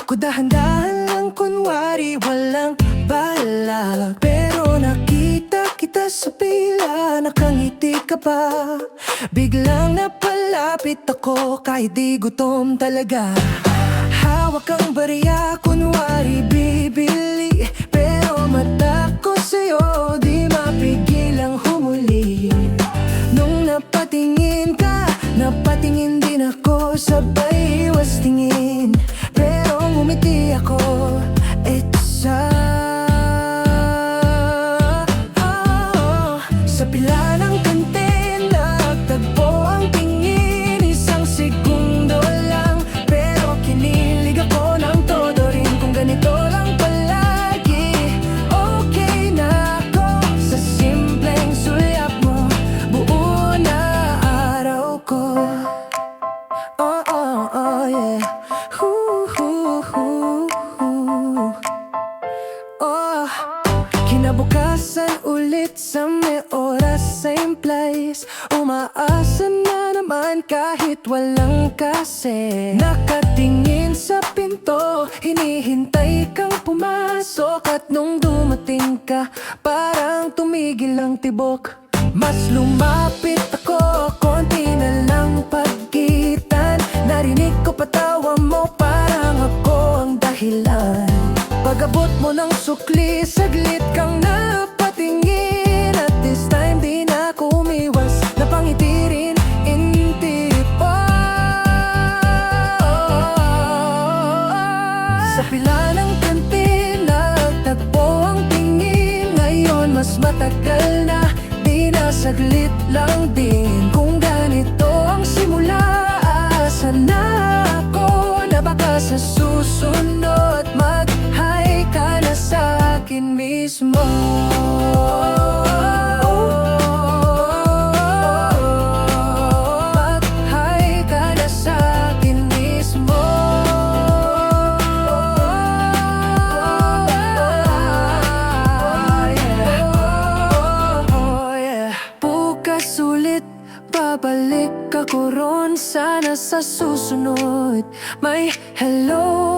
Ako dahan-dahan lang kunwari walang balak, pero nakita kita sa pila, nakangiti ka pa. Biglang napalapit ako kahit di gutom talaga. Hawak ang barya, kunwari bibili, pero mata ko sa'yo di mapigilang humuli. Nung napatingin ka, napatingin din ako, sabay iwas tingin, pero ngumiti ako. Sa pila ng kantin, nagtagpo ang tingin, isang segundo lang, pero kinilig ako ng todo rin. Kung ganito lang palagi, okay na ako sa simpleng sulyap mo, buo na araw ko. Oh, oh, oh, yeah. Oh, kinabukasan ulit sa may oras, same place. Umaasa na naman kahit walang kasi. Nakatingin sa pinto, hinihintay kang pumasok, at nung dumating ka, parang tumigil ang tibok. Mas lumapit ako, konti na lang pagkitan. Narinig ko patawa mo, parang ako ang dahilan. Pag-abot mo ng sukli, saglit kang napatingin, at this time di na ako umiwas, napangiti rin, inti pa. Sa pila ng kantin, nagtagpo ang tingin, ngayon mas matagal na, di na saglit lang din. Kung ganito ang simula, aasa na ako na baka sa susunod mag-hi ka na sa akin mismo. Mag-hi ka na sa akin mismo. Bukas ulit babalik ako ron, sana sa susunod may hello